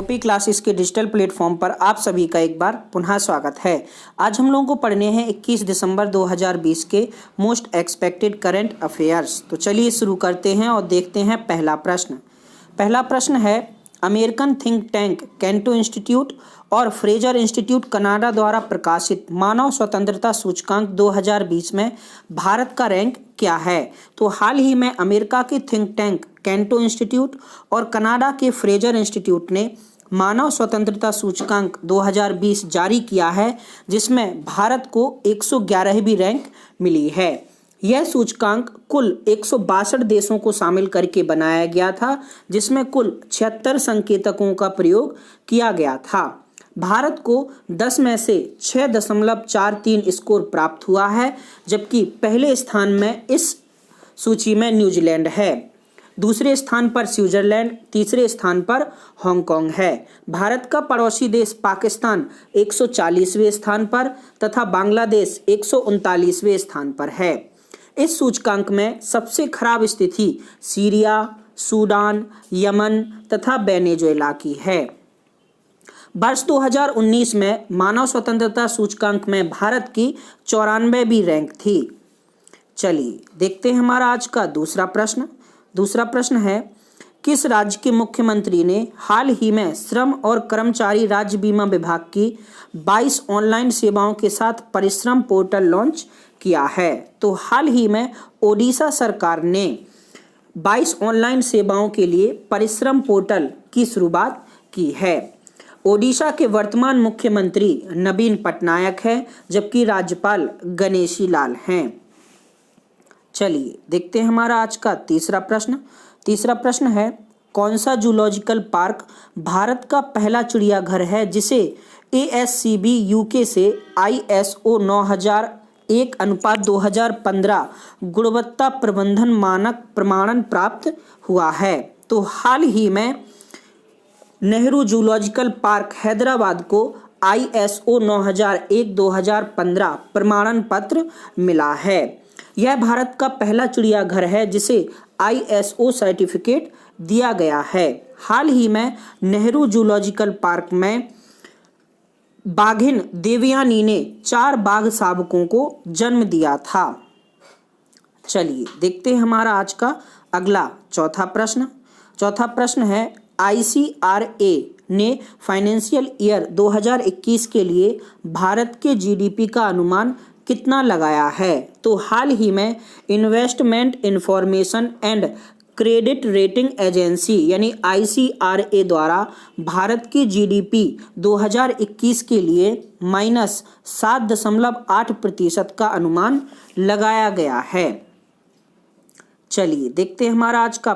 OP classes के digital platform पर आप सभी का एक बार पुनः स्वागत है। आज हम लोगों को पढ़ने हैं 21 दिसंबर 2020 के मोस्ट एक्सपेक्टेड करंट अफेयर्स। तो चलिए शुरू करते हैं और देखते हैं पहला प्रश्न है American think tank canto institute और फ्रेजर इंस्टीट्यूट कनाडा द्वारा प्रकाशित मानव स्वतंत्रता सूचकांक 2020 में भारत का रैंक क्या है। तो हाल ही में अमेरिका के थिंक टैंक कैंटो इंस्टीट्यूट और कनाडा के फ्रेजर इंस्टीट्यूट ने मानव स्वतंत्रता सूचकांक 2020 जारी किया है, जिसमें भारत को 111वीं रैंक मिली है। यह सूचकांक कुल 162 देशों को शामिल करके बनाया गया था, जिसमें कुल 76 संकेतकों का प्रयोग किया गया था। भारत को 10 में से 6.43 स्कोर प्राप्त हुआ है, जबकि पहले स्थान में इस सूची में न्यूजीलैंड है, दूसरे स्थान पर स्विट्जरलैंड, तीसरे स्थान पर हांगकांग है। भारत का पड़ोसी देश पाकिस्तान 140वें स्थान पर तथा बांग्लादेश 139वें स्थान पर है। इस सूचकांक में सबसे खराब स्थिति सीरिया, सूडान, यमन तथा वेनेजुएला की है। वर्ष 2019 में मानव स्वतंत्रता सूचकांक में भारत की 94वीं रैंक थी। चलिए देखते हैं हमारा आज का दूसरा प्रश्न है किस राज्य के मुख्यमंत्री ने हाल ही में श्रम और कर्मचारी राज्य बीमा विभाग की 22 ऑनलाइन सेवाओं के साथ परिश्रम पोर्टल लॉन्च किया है। तो हाल ही में ओडिशा सरकार ने 22 ऑनलाइन सेवाओं के लिए परिश्रम पोर्टल की शुरुआत की है। ओडिशा के वर्तमान मुख्यमंत्री नवीन पटनायक हैं, जबकि राज्यपाल गणेशी लाल हैं। चलिए देखते हैं हमारा आज का तीसरा प्रश्न है कौन सा जूलॉजिकल पार्क भारत का पहला चिड़ियाघर है जिसे ASCB UK से ISO 9001:2015 गुणवत्ता प्रबंधन मानक प्रमाणन प्राप्त हुआ है। तो हाल ही में नेहरू जूलॉजिकल पार्क हैदराबाद को ISO 9001:2015 प्रमाणन पत्र मिला है। यह भारत का पहला चिड़ियाघर है जिसे ISO सर्टिफिकेट दिया गया है। हाल ही में नेहरू जूलॉजिकल पार्क में बाघिन देवयानी ने 4 बाघ शावकों को जन्म दिया था। चलिए देखते हैं हमारा आज का अगला चौथा प्रश्न है ICRA ने फाइनेंशियल ईयर 2021 के लिए भारत के GDP का अनुमान कितना लगाया है। तो हाल ही में investment information and credit rating agency यानी ICRA द्वारा भारत की GDP 2021 के लिए -7.8% का अनुमान लगाया गया है। चलिए देखते हैं हमारा आज का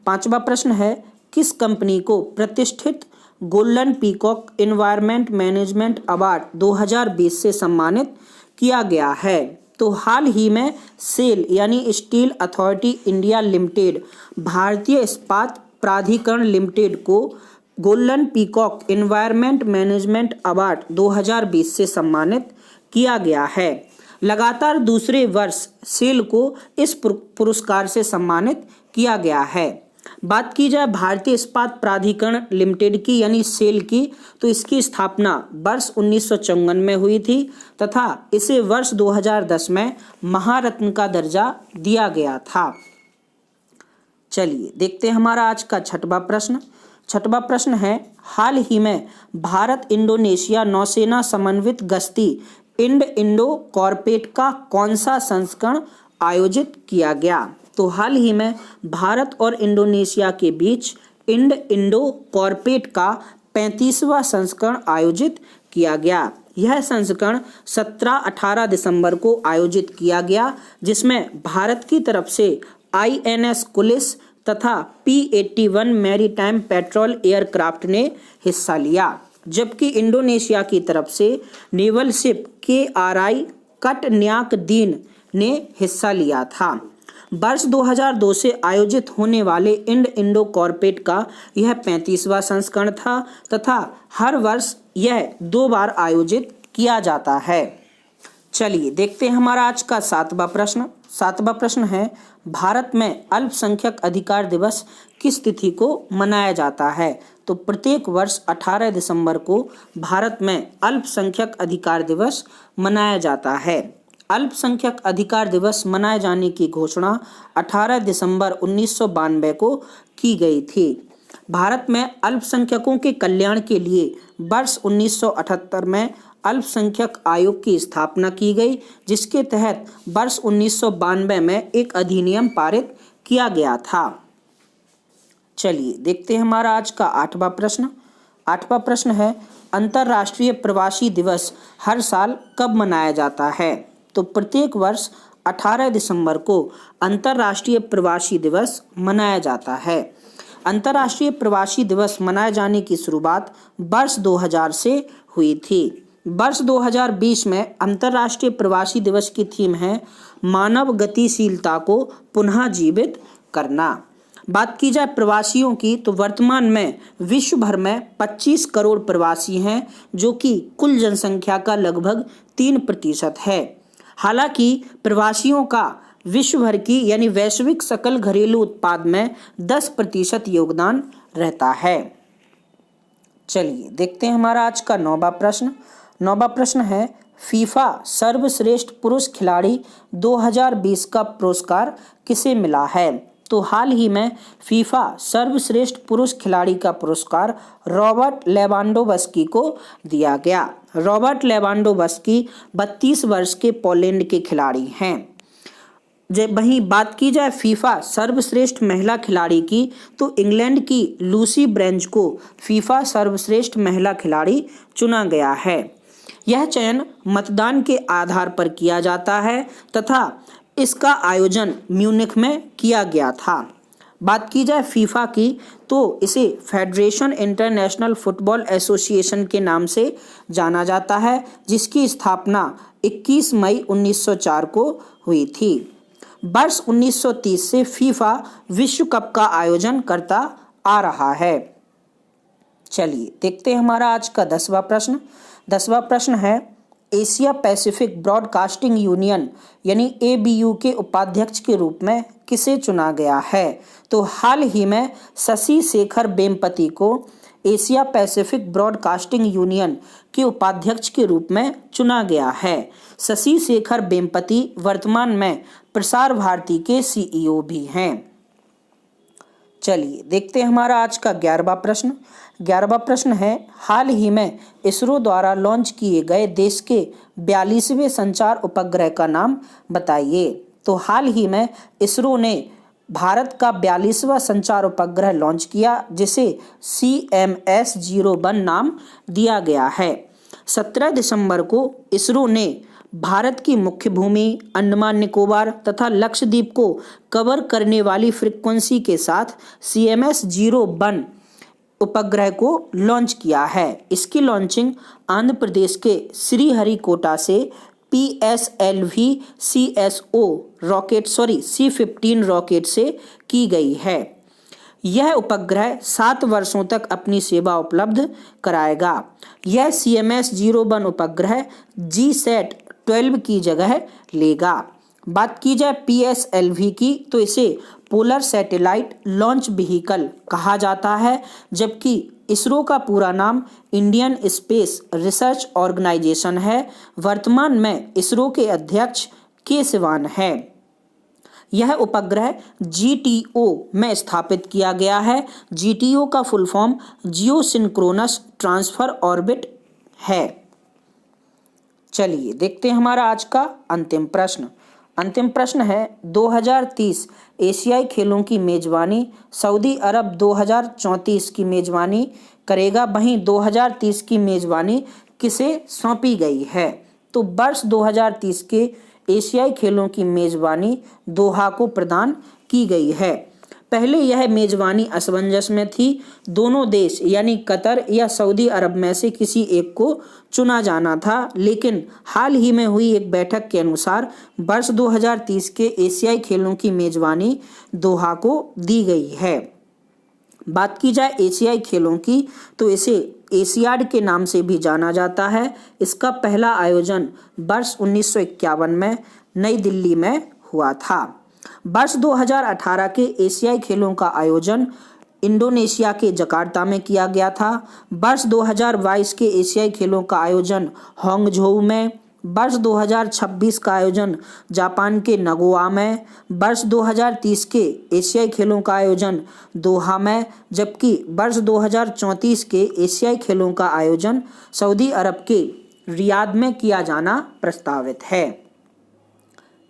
पांचवा प्रश्न है किस कंपनी को प्रतिष्ठित golden peacock environment management award 2020 से सम्मानित किया गया है। तो हाल ही में सेल यानी स्टील अथॉरिटी इंडिया लिमिटेड भारतीय इस्पात प्राधिकरण लिमिटेड को golden peacock environment management award 2020 से सम्मानित किया गया है। लगातार दूसरे वर्ष सेल को इस पुरस्कार से सम्मानित किया गया है। बात की जाए भारतीय इस्पात प्राधिकरण लिमिटेड की यानी सेल की, तो इसकी स्थापना वर्ष 1954 में हुई थी तथा इसे वर्ष 2010 में महारत्न का दर्जा दिया गया था। चलिए देखते हैं हमारा आज का छठवां प्रश्न है हाल ही में भारत इंडोनेशिया नौसेना समन्वित गश्ती इंडो कॉर्पेट का कौन सा संस्करण आयोजित किया गया। तो हाल ही में भारत और इंडोनेशिया के बीच इंडो कॉर्पेट का 35वां संस्करण आयोजित किया गया। यह संस्करण 17-18 दिसंबर को आयोजित किया गया, जिसमें भारत की तरफ से INS कुलिस तथा P-81 मैरीटाइम पेट्रोल एयरक्राफ्ट ने हिस्सा लिया, जबकि इंडोनेशिया की तरफ से नेवल शिप KRI कटन्याकदीन ने हिस्सा लिया था। वर्ष 2002 से आयोजित होने वाले इंडो कॉर्पेट का यह 35वां संस्करण था तथा हर वर्ष यह 2 बार आयोजित किया जाता है। चलिए देखते हैं हमारा आज का 7वां प्रश्न। 7वां प्रश्न है, भारत में अल्पसंख्यक अधिकार दिवस किस तिथि को मनाया जाता है? तो प्रत्येक वर्ष 18 दिसंबर को भारत में अल्पसंख्यक अधिकार दिवस मनाया जाता है। अल्पसंख्यक अधिकार दिवस मनाए जाने की घोषणा 18 दिसंबर 1992 को की गई थी। भारत में अल्पसंख्यकों के कल्याण के लिए वर्ष 1978 में अल्पसंख्यक आयोग की स्थापना की गई, जिसके तहत वर्ष 1992 में एक अधिनियम पारित किया गया था। चलिए देखते हैं हमारा आज का 8वां प्रश्न। 8वां प्रश्न है, अंतर्राष्ट्रीय प्रवासी दिवस हर साल कब मनाया जाता है? तो प्रत्येक वर्ष 18 दिसंबर को अंतर्राष्ट्रीय प्रवासी दिवस मनाया जाता है। अंतर्राष्ट्रीय प्रवासी दिवस मनाए जाने की शुरुआत वर्ष 2000 से हुई थी। वर्ष 2020 में अंतर्राष्ट्रीय प्रवासी दिवस की थीम है मानव गतिशीलता को पुनः जीवित करना। बात की जाए प्रवासियों की, तो वर्तमान में विश्व भर में 25 करोड़ प्रवासी हैं, जो कि कुल जनसंख्या का लगभग 3% है। हालांकि प्रवासियों का विश्व भर की यानी वैश्विक सकल घरेलू उत्पाद में 10% योगदान रहता है। चलिए देखते हैं हमारा आज का 9वां प्रश्न। 9वां प्रश्न है, फीफा सर्वश्रेष्ठ पुरुष खिलाड़ी 2020 का पुरस्कार किसे मिला है? तो हाल ही में फीफा सर्वश्रेष्ठ पुरुष खिलाड़ी का पुरस्कार रॉबर्ट लेवांडोव्स्की को दिया गया। रॉबर्ट लेवांडोव्स्की 32 वर्ष के पोलैंड के खिलाड़ी हैं। जब वहीं बात की जाए फीफा सर्वश्रेष्ठ महिला खिलाड़ी की, तो इंग्लैंड की लूसी ब्रेंज को फीफा सर्वश्रेष्ठ महिला खिलाड़ी चुना गया है। यह चयन मतदान के आधार पर किया जाता है तथा इसका आयोजन म्यूनिख में किया गया था। बात की जाए फीफा की, तो इसे फेडरेशन इंटरनेशनल फुटबॉल एसोसिएशन के नाम से जाना जाता है, जिसकी स्थापना 21 मई 1904 को हुई थी। वर्ष 1930 से फीफा विश्व कप का आयोजन करता आ रहा है। चलिए देखते हैं हमारा आज का 10वां प्रश्न। 10वां प्रश्न है, एशिया पैसिफिक ब्रॉडकास्टिंग यूनियन यानी ABU के उपाध्यक्ष के रूप में किसे चुना गया है? तो हाल ही में शशि शेखर वेम्पति को एशिया पैसिफिक ब्रॉडकास्टिंग यूनियन के उपाध्यक्ष के रूप में चुना गया है। शशि शेखर वेम्पति वर्तमान में प्रसार भारती के CEO भी हैं। चलिए देखते हैं हमारा आज का 11वां प्रश्न। 11वां प्रश्न है, हाल ही में इसरो द्वारा लॉन्च किए गए देश के 42वें संचार उपग्रह का नाम बताइए। तो हाल ही में इसरो ने भारत का 42वां संचार उपग्रह लॉन्च किया, जिसे CMS-01 नाम दिया गया है। 17 दिसंबर को इसरो ने भारत की मुख्य भूमि, अंडमान निकोबार तथा लक्षद्वीप को कवर करने वाली फ्रीक्वेंसी के साथ CMS-01 उपग्रह को लॉन्च किया है। इसकी लॉन्चिंग आंध्र प्रदेश के श्रीहरिकोटा से PSLV C15 रॉकेट से की गई है। यह उपग्रह 7 वर्षों तक अपनी सेवा उपलब्ध कराएगा। यह CMS-01 उपग्रह GSAT-12 की जगह लेगा। बात की जाए PSLV की, तो इसे पोलर सैटेलाइट लॉन्च व्हीकल कहा जाता है, जबकि इसरो का पूरा नाम इंडियन स्पेस रिसर्च ऑर्गेनाइजेशन है। वर्तमान में इसरो के अध्यक्ष के सिवान है। यह उपग्रह GTO में स्थापित किया गया है। GTO का फुल फॉर्म जियो सिंक्रोनस ट्रांसफर ऑर्बिट है। चलिए देखते हैं हमारा आज का अंतिम प्रश्न। अंतिम प्रश्न है, 2030 एशियाई खेलों की मेजबानी सऊदी अरब 2034 की मेजबानी करेगा। वहीं 2030 की मेजबानी किसे सौंपी गई है? तो वर्ष 2030 के एशियाई खेलों की मेजबानी दोहा को प्रदान की गई है। पहले यह मेजबानी असमंजस में थी। दोनों देश यानी कतर या सऊदी अरब में से किसी एक को चुना जाना था, लेकिन हाल ही में हुई एक बैठक के अनुसार वर्ष 2030 के एशियाई खेलों की मेजबानी दोहा को दी गई है। बात की जाए एशियाई खेलों की, तो इसे एशियाड के नाम से भी जाना जाता है। इसका पहला आयोजन वर्ष 1951 में नई दिल्ली में हुआ था। वर्ष 2018 के एशियाई खेलों का आयोजन इंडोनेशिया के जकार्ता में किया गया था। वर्ष 2022 के एशियाई खेलों का आयोजन हांगझोऊ में, वर्ष 2026 का आयोजन जापान के नगोया में, वर्ष 2030 के एशियाई खेलों का आयोजन दोहा में, जबकि वर्ष 2034 के एशियाई खेलों का आयोजन सऊदी अरब के रियाद में किया जाना प्रस्तावित है।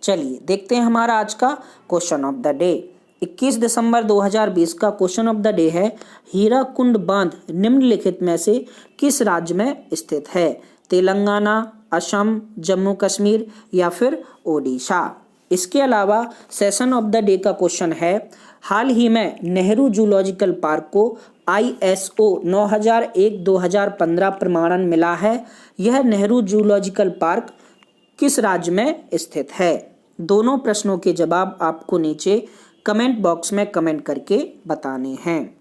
चलिए देखते हैं हमारा आज का क्वेश्चन ऑफ द डे। 21 दिसंबर 2020 का क्वेश्चन ऑफ द डे है, हीराकुंड बांध निम्नलिखित में से किस राज्य में स्थित है? तेलंगाना, असम, जम्मू कश्मीर या फिर ओडिशा। इसके अलावा सेशन ऑफ द डे का क्वेश्चन है, हाल ही में नेहरू जूलॉजिकल पार्क को ISO 9001-2015 प्रमाणन मिला है। यह नेहरू जूलॉजिकल पार्क किस राज्य में स्थित है? दोनों प्रश्नों के जवाब आपको नीचे कमेंट बॉक्स में कमेंट करके बताने हैं।